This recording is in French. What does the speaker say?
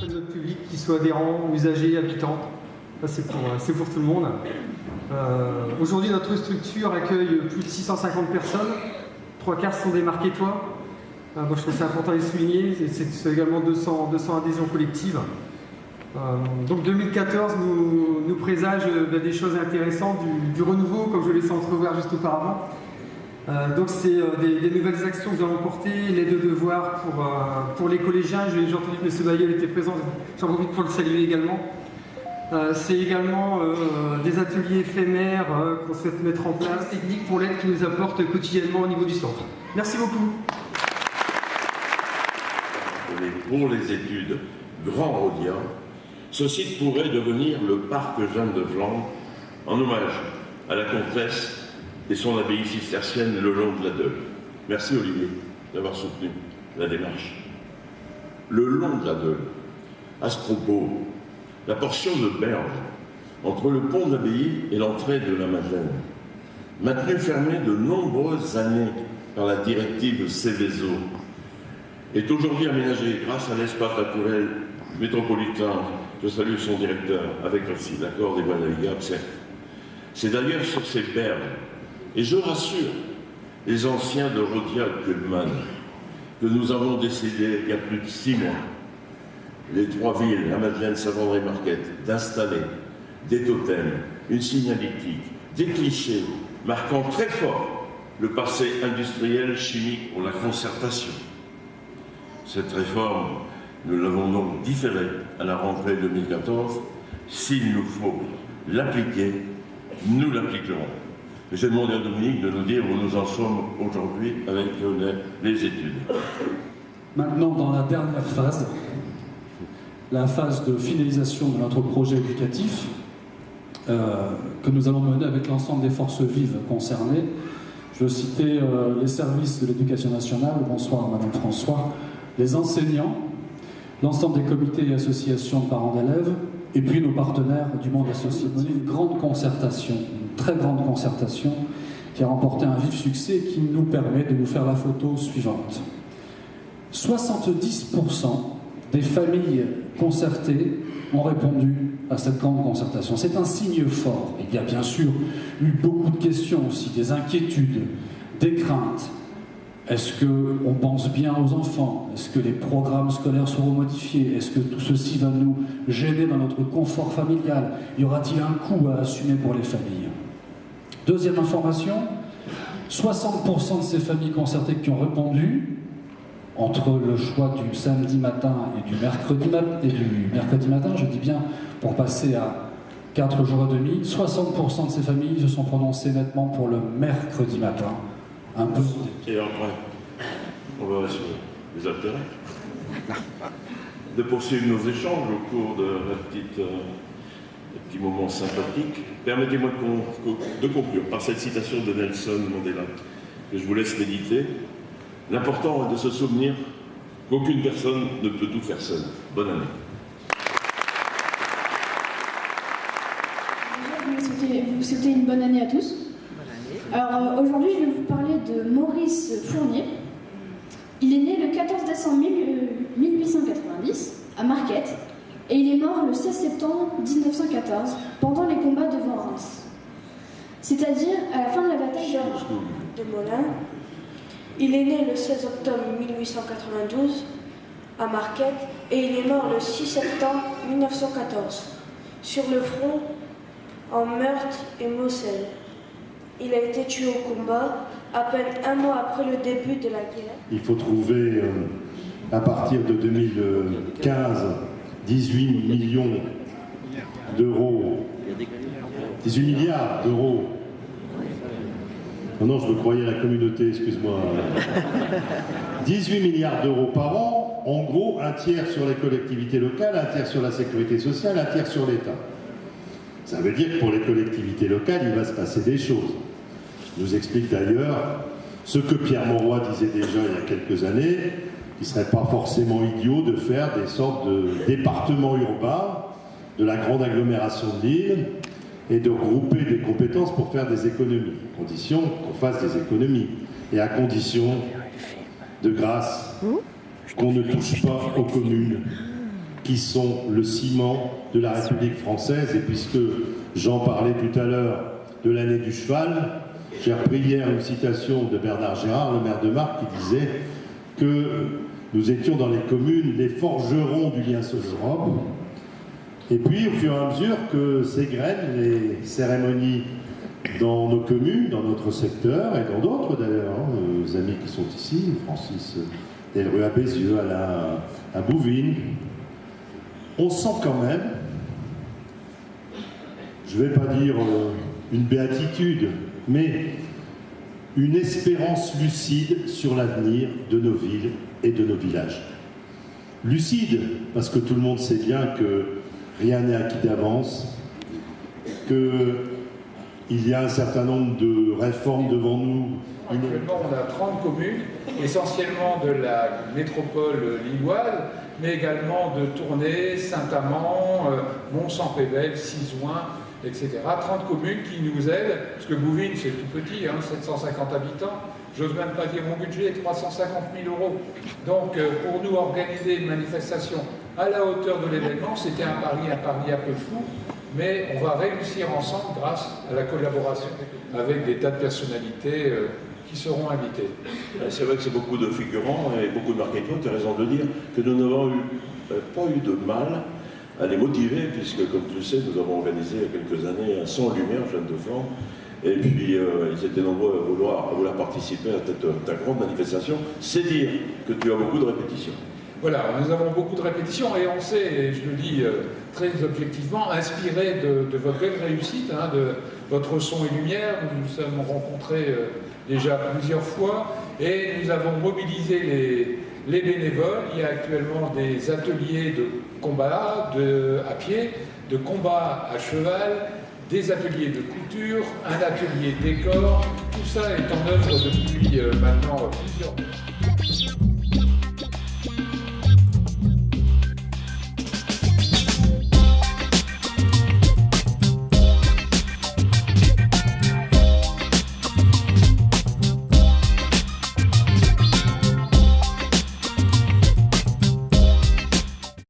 Notre public, qu'il soit adhérent, usagers, habitants, c'est pour tout le monde. Aujourd'hui, notre structure accueille plus de 650 personnes, 3/4 sont des Marquetois. Moi, je trouve que c'est important de les souligner, c'est également 200 adhésions collectives. Donc 2014 nous présage des choses intéressantes, du renouveau, comme je l'ai laissé entrevoir juste auparavant. Donc c'est des nouvelles actions que nous allons porter, les deux devoirs pour les collégiens. J'ai entendu que M. Bayeul était présent, j'en profite pour le saluer également. C'est également des ateliers éphémères qu'on souhaite mettre en place, techniques pour l'aide qu'ils nous apportent quotidiennement au niveau du centre. Merci beaucoup. Pour les études Grand Rodien, ce site pourrait devenir le parc Jeanne de Flandre en hommage à la comtesse et son abbaye cistercienne le long de la Deule. Merci Olivier d'avoir soutenu la démarche. Le long de la Deule, à ce propos, la portion de berge entre le pont de l'abbaye et l'entrée de la Madeleine, maintenue fermée de nombreuses années par la directive Céveso, est aujourd'hui aménagée grâce à l'espace naturel métropolitain. Je salue son directeur, avec aussi l'accord des voies navigables, certes. C'est d'ailleurs sur ces berges, et je rassure les anciens de Rodial-Kuhlmann, que nous avons décidé, il y a plus de 6 mois, les 3 villes, la Madeleine, Saint-André, Marquette, d'installer des totems, une signalétique, des clichés, marquant très fort le passé industriel chimique pour la concertation. Cette réforme, nous l'avons donc différée à la rentrée 2014. S'il nous faut l'appliquer, nous l'appliquerons. J'ai demandé à Dominique de nous dire où nous en sommes aujourd'hui avec les études. Maintenant, dans la dernière phase, la phase de finalisation de notre projet éducatif, que nous allons mener avec l'ensemble des forces vives concernées. Je veux citer les services de l'éducation nationale, bonsoir Madame François, les enseignants, l'ensemble des comités et associations de parents d'élèves, et puis nos partenaires du monde associatif. Une grande concertation, une très grande concertation, qui a remporté un vif succès et qui nous permet de nous faire la photo suivante. 70% des familles concertées ont répondu à cette grande concertation. C'est un signe fort. Il y a bien sûr eu beaucoup de questions aussi, des inquiétudes, des craintes. Est-ce qu'on pense bien aux enfants? Est-ce que les programmes scolaires seront modifiés? Est-ce que tout ceci va nous gêner dans notre confort familial? Y aura-t-il un coût à assumer pour les familles? Deuxième information, 60% de ces familles concertées qui ont répondu, entre le choix du samedi matin et du mercredi matin, je dis bien, pour passer à 4 jours et demi, 60% de ces familles se sont prononcées nettement pour le mercredi matin. Un peu. Et après, on va sur les intérêts. De poursuivre nos échanges au cours de la petit moment sympathique. Permettez-moi de conclure par cette citation de Nelson Mandela, que je vous laisse méditer. L'important est de se souvenir qu'aucune personne ne peut tout faire seule. Bonne année. Je vais vous souhaiter une bonne année à tous. Alors aujourd'hui, je vais vous parler de Maurice Fournier. Il est né le 14 décembre 1890 à Marquette et il est mort le 16 septembre 1914 pendant les combats devant Reims. C'est-à-dire à la fin de la bataille de Molin. Il est né le 16 octobre 1892 à Marquette et il est mort le 6 septembre 1914 sur le front en Meurthe et Moselle. Il a été tué au combat à peine un mois après le début de la guerre. Il faut trouver à partir de 2015 18 millions d'euros. 18 milliards d'euros. Oh non, je me croyais à la communauté, excuse-moi. 18 milliards d'euros par an, en gros, un tiers sur les collectivités locales, un tiers sur la sécurité sociale, un tiers sur l'État. Ça veut dire que pour les collectivités locales, il va se passer des choses. Il nous explique d'ailleurs ce que Pierre Mauroy disait déjà il y a quelques années, qu'il ne serait pas forcément idiot de faire des sortes de départements urbains de la grande agglomération de Lille, et de regrouper des compétences pour faire des économies, à condition qu'on fasse des économies, et à condition, de grâce, qu'on ne touche pas aux communes, qui sont le ciment de la République française. Et puisque j'en parlais tout à l'heure de l'année du cheval, j'ai repris hier une citation de Bernard Gérard, le maire de Marcq, qui disait que nous étions dans les communes les forgerons du lien social. Et puis, au fur et à mesure que s'égrènent les cérémonies dans nos communes, dans notre secteur, et dans d'autres d'ailleurs, nos amis qui sont ici, Francis Delruy à Bézieux, Alain à Bouvines, on sent quand même, je ne vais pas dire une béatitude, mais une espérance lucide sur l'avenir de nos villes et de nos villages. Lucide, parce que tout le monde sait bien que rien n'est acquis d'avance, qu'il y a un certain nombre de réformes devant nous. Actuellement, on a 30 communes, essentiellement de la métropole lilloise, mais également de Tournai, Saint-Amand, Mont-Saint-Pével, Sizouin, etc. 30 communes qui nous aident, parce que Bouvines, c'est tout petit, 750 habitants. J'ose même pas dire mon budget est 350 000 €. Donc, pour nous, organiser une manifestation à la hauteur de l'événement, c'était un pari un peu fou, mais on va réussir ensemble grâce à la collaboration avec des tas de personnalités qui seront invitées. C'est vrai que c'est beaucoup de figurants et beaucoup de marketeurs, tu as raison de le dire, que nous n'avons pas eu de mal à les motiver, puisque, comme tu le sais, nous avons organisé il y a quelques années un son lumière, Jeanne de Flandre, et puis ils étaient nombreux à vouloir participer à ta grande manifestation. C'est dire que tu as beaucoup de répétitions. Voilà, nous avons beaucoup de répétitions et on s'est, et je le dis très objectivement, inspiré de votre belle réussite, de votre son et lumière. Nous nous sommes rencontrés déjà plusieurs fois et nous avons mobilisé les bénévoles. Il y a actuellement des ateliers de combat à pied, de combat à cheval, des ateliers de couture, un atelier décor. Tout ça est en œuvre depuis maintenant plusieurs mois.